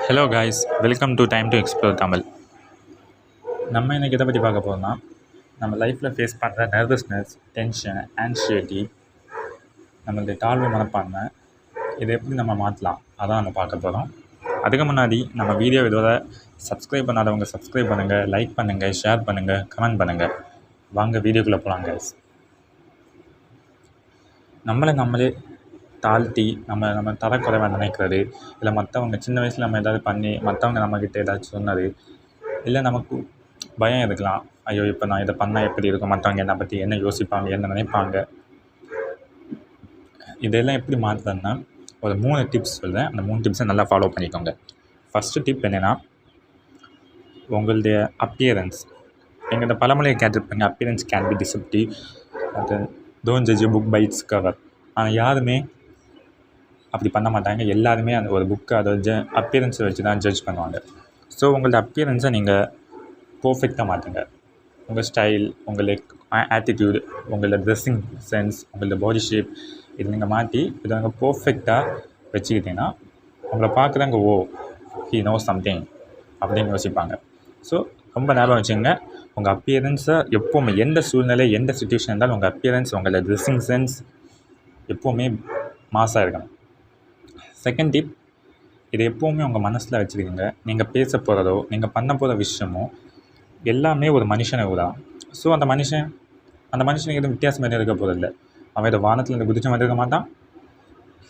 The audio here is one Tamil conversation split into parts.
Hello guys, welcome to time to explore Tamil. நம்ம இன்றைக்கி எதை பற்றி பார்க்க போகிறோம்னா, நம்ம லைஃப்பில் ஃபேஸ் பண்ணுற நர்வஸ்னஸ், டென்ஷன், ஆன்ஷியட்டி, நம்மளுடைய தாழ்வு மனப்பான்மை, இதை எப்படி நம்ம மாற்றலாம், அதான் நம்ம பார்க்க போகிறோம். அதுக்கு முன்னாடி நம்ம வீடியோ இதோட சப்ஸ்கிரைப் பண்ணாதவங்க சப்ஸ்கிரைப் பண்ணுங்கள், லைக் பண்ணுங்கள், ஷேர் பண்ணுங்கள், கமெண்ட் பண்ணுங்கள். வாங்க வீடியோக்குள்ளே போகலாம் காய்ஸ். நம்மளே தாழ்த்தி நம்ம தரக்குறைவாக நினைக்கிறது, இல்லை மற்றவங்க சின்ன வயசில் நம்ம ஏதாவது பண்ணி மற்றவங்க நம்மக்கிட்ட ஏதாச்சும் சொன்னது, இல்லை நமக்கு பயம் இருக்கலாம். ஐயோ, இப்போ நான் இதை பண்ணால் எப்படி இருக்கும், மற்றவங்க என்னை பற்றி என்ன யோசிப்பாங்க, என்ன நினைப்பாங்க. இதெல்லாம் எப்படி மாற்றுறதுன்னா, ஒரு 3 டிப்ஸ் சொல்கிறேன். அந்த 3 டிப்ஸை நல்லா ஃபாலோ பண்ணிக்கோங்க. ஃபஸ்ட்டு டிப் என்னென்னா, உங்களுடைய அப்பியரன்ஸ். எங்கள் இந்த பழமொழியை கேட்டிருப்பாங்க, அப்பியரன்ஸ் கேன் பி டிசெப்டிவ், அது don't judge a book by its cover. ஆனால் யாருமே அப்படி பண்ண மாட்டாங்க. எல்லாருமே அந்த ஒரு புக்கை அதை அப்பியரன்ஸை வச்சு தான் ஜட்ஜ் பண்ணுவாங்க. ஸோ உங்களோட அப்பியரன்ஸை நீங்கள் பர்ஃபெக்டாக மாற்றுங்க. உங்கள் ஸ்டைல், உங்களுக்கு ஆட்டிடியூடு, உங்களோட ட்ரெஸ்ஸிங் சென்ஸ், உங்களோட பாடி ஷேப், இது நீங்கள் மாற்றி இதை நீங்கள் பர்ஃபெக்டாக வச்சுக்கிட்டீங்கன்னா உங்களை பார்க்குறவங்க ஹீ நோஸ் சம்திங் அப்படின்னு யோசிப்பாங்க. ஸோ ரொம்ப ஞாபகம் வச்சுங்க, உங்கள் அப்பியரன்ஸை எப்போவுமே எந்த சூழ்நிலை, எந்த சுச்சுவேஷன் இருந்தாலும் உங்கள் அப்பியரன்ஸ், உங்களோட ட்ரெஸ்ஸிங் சென்ஸ் எப்போவுமே மாஸாக இருக்கணும். செகண்ட் டிப், இதை எப்போவுமே உங்கள் மனசில் வச்சுருக்கீங்க. நீங்கள் பேச போகிறதோ, நீங்கள் பண்ண போகிற விஷயமோ எல்லாமே ஒரு மனுஷனுக்கு தான். ஸோ அந்த மனுஷனுக்கு எதுவும் வித்தியாசம் எதுவும் இருக்க போகிறதில்ல. அவன் இதை வானத்தில் இருந்து குதிச்சு வந்துருக்க மாட்டான்.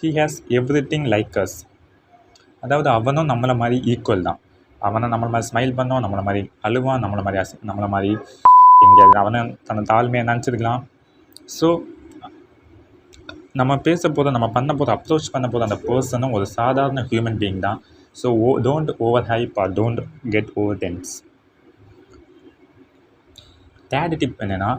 He has everything like us. அதாவது அவனும் நம்மளை மாதிரி ஈக்குவல் தான். அவனை நம்மளை மாதிரி ஸ்மைல் பண்ணோம், நம்மளை மாதிரி அழுவான், நம்மளை மாதிரி எங்கேயாவது அவனை தன்னை தாழ்மையை நினச்சிருக்கலாம். ஸோ நம்ம பேச போகிற, நம்ம பண்ண போகிற, அப்ரோச் பண்ண போகிற அந்த பர்சனும் ஒரு சாதாரண ஹியூமன் பீயிங் தான். So don't over hype or don't get over tense. Third tip என்னென்னா,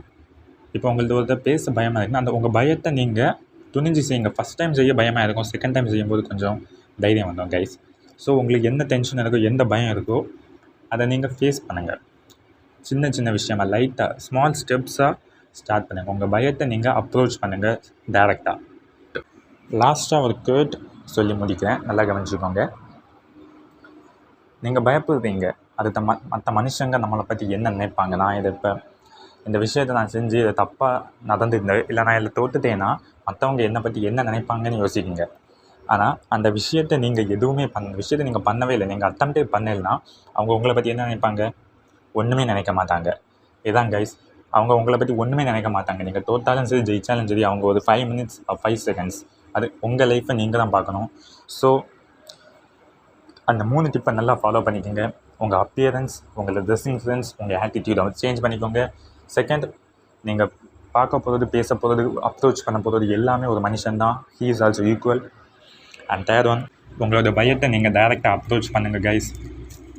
இப்போ உங்களுக்கு ஒரு பேச பயமாக இருக்குன்னா அந்த உங்கள் பயத்தை நீங்கள் துணிஞ்சு செய்யுங்க. ஃபஸ்ட் டைம் செய்ய பயமாக இருக்கும், செகண்ட் டைம் செய்யும்போது கொஞ்சம் தைரியம் வந்தோம் கைஸ். ஸோ உங்களுக்கு எந்த டென்ஷன் இருக்கோ, எந்த பயம் இருக்கோ அதை நீங்கள் ஃபேஸ் பண்ணுங்கள். சின்ன சின்ன விஷயமா லைட்டாக ஸ்மால் ஸ்டெப்ஸாக ஸ்டார்ட் பண்ணுங்கள். உங்கள் பயத்தை நீங்கள் அப்ரோச் பண்ணுங்கள் டைரெக்டாக. லாஸ்ட்டாக ஒரு கேர்ட் சொல்லி முடிக்கிறேன், நல்லா கவனிச்சுக்கோங்க. நீங்கள் பயப்படுறீங்க, அது மற்ற மனுஷங்க நம்மளை பற்றி என்ன நினைப்பாங்க, நான் இதை இப்போ இந்த விஷயத்தை நான் செஞ்சு இதை தப்பாக நடந்துருந்தேன், இல்லை நான் இதில் தோற்றுட்டேன்னா மற்றவங்க என்னை பற்றி என்ன நினைப்பாங்கன்னு யோசிக்கிங்க. ஆனால் அந்த விஷயத்தை நீங்கள் எதுவுமே விஷயத்தை நீங்கள் பண்ணவே இல்லை, நீங்கள் அட்டம்ப்டே பண்ணலைன்னா அவங்க உங்களை பற்றி என்ன நினைப்பாங்க? ஒன்றுமே நினைக்க மாட்டாங்க. இதான் கைஸ், அவங்க உங்களை பற்றி ஒன்றுமே நினைக்க மாட்டாங்க. நீங்கள் தோற்றாலும் சரி, ஜெயித்தாலும் சரி, அவங்க ஒரு 5 minutes 5 seconds, அது உங்கள் லைஃப்பை நீங்கள் தான் பார்க்கணும். ஸோ அந்த 3 டிப்பை நல்லா ஃபாலோ பண்ணிக்கோங்க. உங்கள் அப்பியரன்ஸ், உங்களோட ட்ரெஸ்ஸிங் சென்ஸ், உங்கள் ஆட்டிடியூட் அதை சேஞ்ச் பண்ணிக்கோங்க. செகண்ட், நீங்கள் பார்க்க போகிறது, பேச போகிறது, அப்ரோச் பண்ண போகிறது எல்லாமே ஒரு மனுஷன் தான். He is also equal. And third one, உங்களோட பயத்தை நீங்கள் டைரெக்டாக அப்ரோச் பண்ணுங்கள் கைஸ்.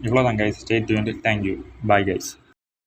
இவ்வளோ தான் guys. Stay tuned. Thank you. Bye guys.